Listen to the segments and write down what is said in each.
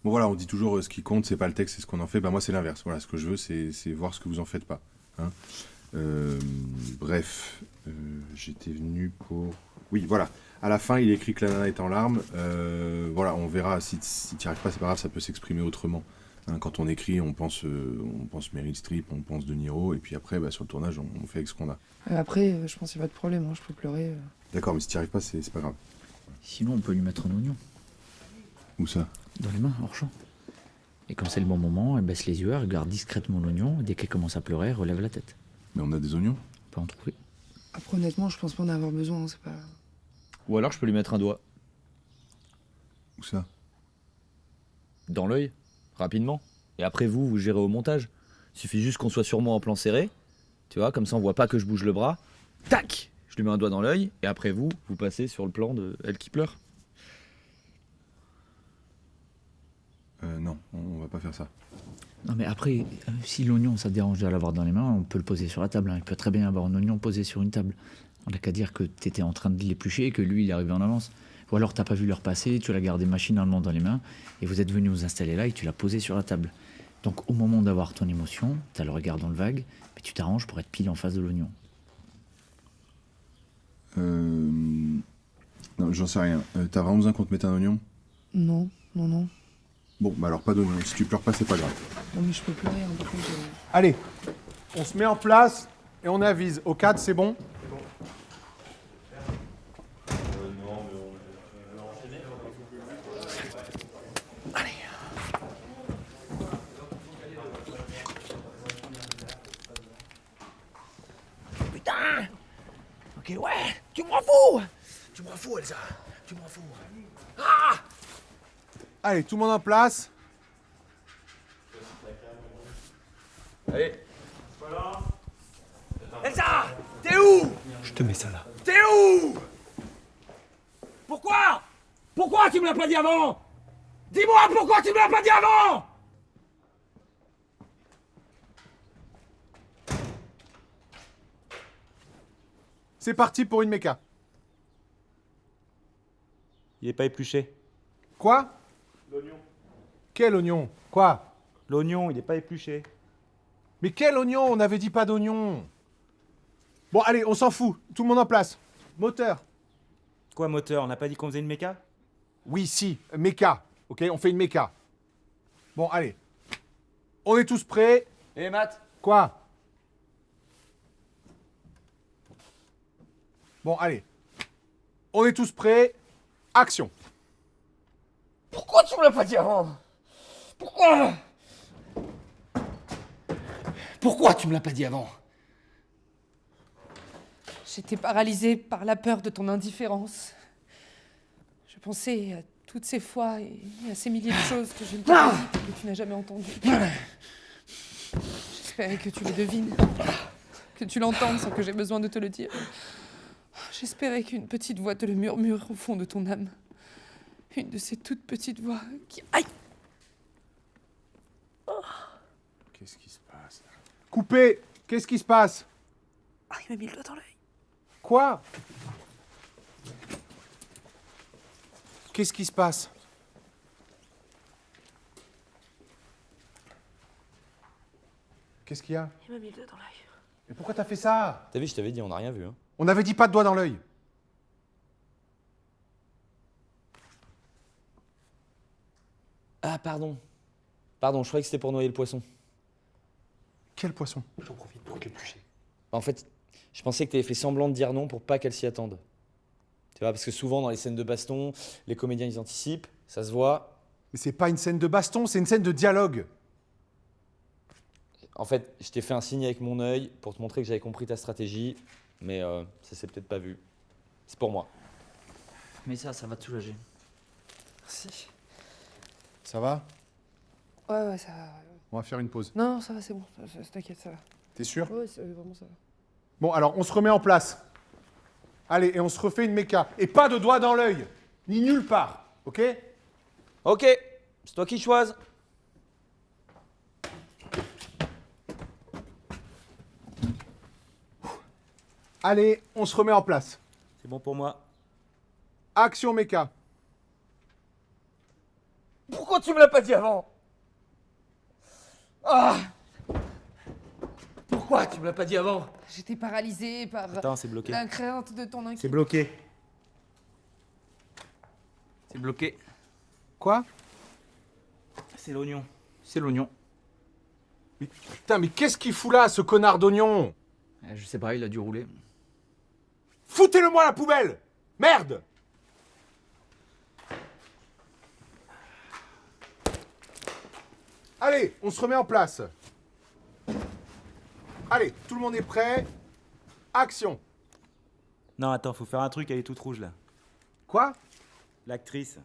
Bon voilà, on dit toujours ce qui compte, c'est pas le texte, c'est ce qu'on en fait. Bah moi c'est l'inverse. Voilà, ce que je veux, c'est voir ce que vous en faites pas. Hein. Bref, j'étais venu pour... Oui, voilà. À la fin, il écrit que la nana est en larmes. Voilà, on verra. Si tu n'y arrives pas, c'est pas grave, ça peut s'exprimer autrement. Hein, quand on écrit, on pense Meryl Streep, on pense De Niro, et puis après, bah, sur le tournage, on fait avec ce qu'on a. Après, je pense qu'il n'y a pas de problème, hein, je peux pleurer. D'accord, mais si tu n'y arrives pas, c'est pas grave. Sinon, on peut lui mettre un oignon. Où ça? Dans les mains, hors champ. Et quand c'est le bon moment, elle baisse les yeux, elle regarde discrètement l'oignon, et dès qu'elle commence à pleurer, elle relève la tête. Mais on a des oignons? On peut en trouver. Après, honnêtement, je pense pas en avoir besoin, hein, c'est pas... Ou alors je peux lui mettre un doigt. Où ça? Dans l'œil. Rapidement. Et après vous gérez au montage. Il suffit juste qu'on soit sur moi en plan serré. Tu vois, comme ça on voit pas que je bouge le bras. Tac! Je lui mets un doigt dans l'œil. Et après vous passez sur le plan de elle qui pleure. Non, on va pas faire ça. Non mais après, si l'oignon, ça te dérange de l'avoir dans les mains, on peut le poser sur la table. Hein. Il peut très bien avoir un oignon posé sur une table. On n'a qu'à dire que t'étais en train de l'éplucher et que lui, il est arrivé en avance. Ou alors t'as pas vu l'heure passer, tu l'as gardé machinalement dans les mains, et vous êtes venu vous installer là et tu l'as posé sur la table. Donc au moment d'avoir ton émotion, t'as le regard dans le vague, mais tu t'arranges pour être pile en face de l'oignon. Non, j'en sais rien. T'as vraiment besoin qu'on te mette un oignon? Non, non, non. Bon, bah alors pas d'oignon. Si tu pleures pas, c'est pas grave. Non, mais je peux pleurer, hein, par contre, Allez, on se met en place et on avise. Au cadre, c'est bon? Putain! Ok, ouais, tu m'en fous! Tu m'en fous, Elsa! Tu m'en fous! Ah! Allez, tout le monde en place. Allez. Elsa! T'es où? Je te mets ça là. T'es où? Pourquoi? Pourquoi tu me l'as pas dit avant? Dis-moi pourquoi tu me l'as pas dit avant? C'est parti pour une méca. Il est pas épluché. Quoi? L'oignon. Quel oignon? Quoi? L'oignon, il est pas épluché. Mais quel oignon? On avait dit pas d'oignon. Bon, allez, on s'en fout. Tout le monde en place. Moteur. Quoi, moteur? On n'a pas dit qu'on faisait une méca? Oui, si, méca. Ok, on fait une méca. Bon, allez. On est tous prêts. Et Matt? Quoi? Bon, allez. On est tous prêts. Action. Pourquoi tu me l'as pas dit avant? Pourquoi? Pourquoi tu me l'as pas dit avant? J'étais paralysée par la peur de ton indifférence. Je pensais à toutes ces fois et à ces milliers de choses que je ne t'ai pas dites et que tu n'as jamais entendues. J'espérais que tu le devines, que tu l'entendes sans que j'aie besoin de te le dire. J'espérais qu'une petite voix te le murmure au fond de ton âme. Une de ces toutes petites voix qui... Aïe! Qu'est-ce qui se passe là? Coupé. Qu'est-ce qui se passe? Ah, il m'a mis le doigt dans l'œil. Quoi? Qu'est-ce qui se passe? Qu'est-ce qu'il y a? Il m'a mis le doigt dans l'œil. Mais pourquoi t'as fait ça? T'as vu, je t'avais dit, on n'a rien vu. Hein. On avait dit pas de doigt dans l'œil. Ah, pardon. Pardon, je croyais que c'était pour noyer le poisson. Quel poisson? J'en profite pour l'éplucher. En fait, je pensais que t'avais fait semblant de dire non pour pas qu'elle s'y attende. Tu vois, parce que souvent dans les scènes de baston, les comédiens ils anticipent, ça se voit. Mais c'est pas une scène de baston, c'est une scène de dialogue. En fait, je t'ai fait un signe avec mon œil pour te montrer que j'avais compris ta stratégie, mais ça s'est peut-être pas vu. C'est pour moi. Mais ça va te soulager. Merci. Ça va? Ouais, ça va. On va faire une pause. Non, ça va, c'est bon. T'inquiète, ça va. T'es sûr? Ouais, vraiment, ça va. Bon, alors on se remet en place. Allez, et on se refait une méca. Et pas de doigt dans l'œil, ni nulle part, ok? Ok, c'est toi qui choisis. Allez, on se remet en place. C'est bon pour moi. Action méca. Pourquoi tu me l'as pas dit avant? Ah! Pourquoi tu me l'as pas dit avant? J'étais paralysée par Attends, c'est bloqué. la crainte de ton C'est inquiétude. bloqué. C'est bloqué. Quoi? C'est l'oignon. C'est l'oignon. Putain, mais qu'est-ce qu'il fout là, ce connard d'oignon? Je sais pas, il a dû rouler. Foutez-le-moi à la poubelle! Merde! Allez, on se remet en place. Allez, tout le monde est prêt. Action. Non, attends, faut faire un truc, elle est toute rouge là. Quoi? L'actrice.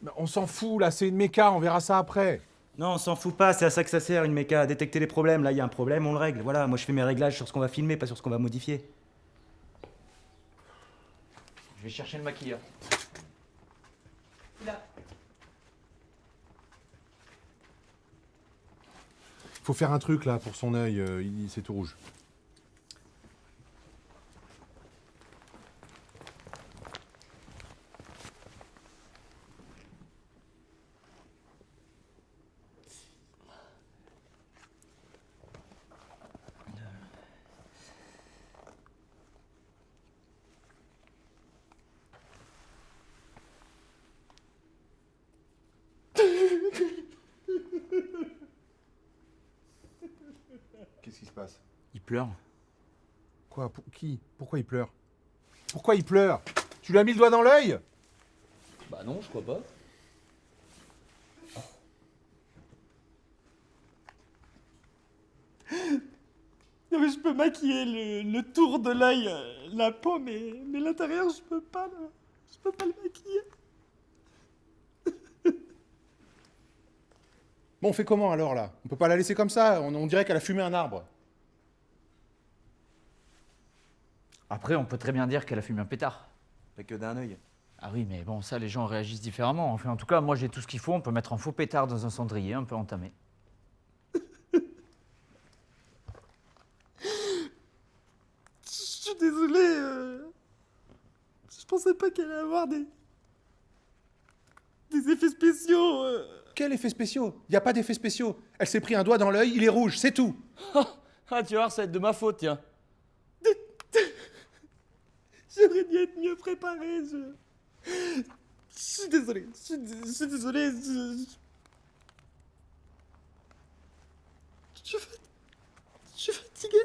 Mais on s'en fout là, c'est une méca, on verra ça après. Non, on s'en fout pas, c'est à ça que ça sert une méca, à détecter les problèmes. Là, il y a un problème, on le règle. Voilà, moi je fais mes réglages sur ce qu'on va filmer, pas sur ce qu'on va modifier. Je vais chercher le maquilleur. Faut faire un truc là pour son œil, c'est tout rouge. Qu'est-ce qui se passe? Il pleure. Quoi? Qui? Pourquoi il pleure? Pourquoi il pleure? Tu lui as mis le doigt dans l'œil? Bah non, je crois pas. Non mais je peux maquiller le tour de l'œil, la peau, mais l'intérieur je peux pas le maquiller. Bon, on fait comment alors là? On peut pas la laisser comme ça, on dirait qu'elle a fumé un arbre. Après, on peut très bien dire qu'elle a fumé un pétard. Pas que d'un œil. Ah oui, mais bon, ça, les gens réagissent différemment. Enfin, en tout cas, moi, j'ai tout ce qu'il faut. On peut mettre un faux pétard dans un cendrier, un peu entamé. Je suis désolé, je pensais pas qu'elle allait avoir des effets spéciaux. Quel effet spéciaux? Y a pas d'effet spéciaux. Elle s'est pris un doigt dans l'œil, il est rouge, c'est tout. Ah, tu vas voir, ça va être de ma faute, tiens. J'aurais dû être mieux préparé. Je suis désolé. Je suis désolé. Je suis fatigué.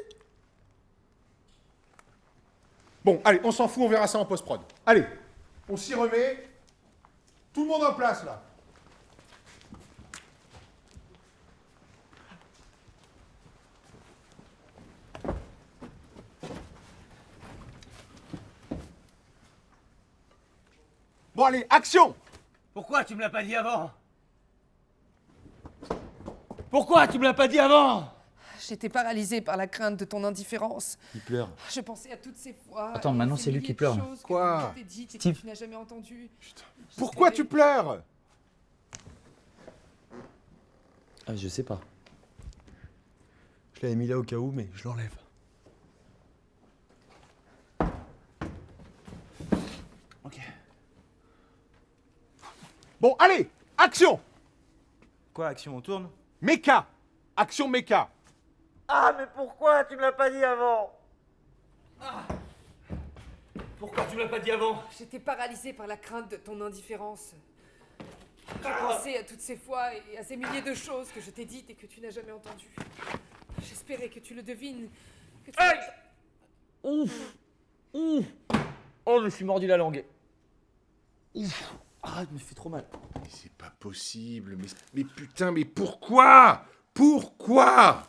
Bon, allez, on s'en fout, on verra ça en post-prod. Allez, on s'y remet. Tout le monde en place là. Bon, allez, action! Pourquoi tu me l'as pas dit avant? Pourquoi tu me l'as pas dit avant? J'étais paralysée par la crainte de ton indifférence. Il pleure. Je pensais à toutes ces fois. Attends, à maintenant, ces c'est lui milliers qui de pleure. choses que Quoi? je t'ai dites et que Steve. tu n'as jamais entendues. Pourquoi tu pleures? Ah, je sais pas. Je l'avais mis là au cas où, mais je l'enlève. Ok. Bon, allez, action! Quoi, action, on tourne? Méca! Action méca! Ah, mais pourquoi tu me l'as pas dit avant? Pourquoi tu me l'as pas dit avant? J'étais paralysée par la crainte de ton indifférence. Je pensais à toutes ces fois et à ces milliers de choses que je t'ai dites et que tu n'as jamais entendues. J'espérais que tu le devines. Que tu... Aïe! Ouf. Ouf. Oh, je me suis mordu la langue. Ouf. Ah, je me fais trop mal. Mais c'est pas possible, mais putain, mais pourquoi? Pourquoi?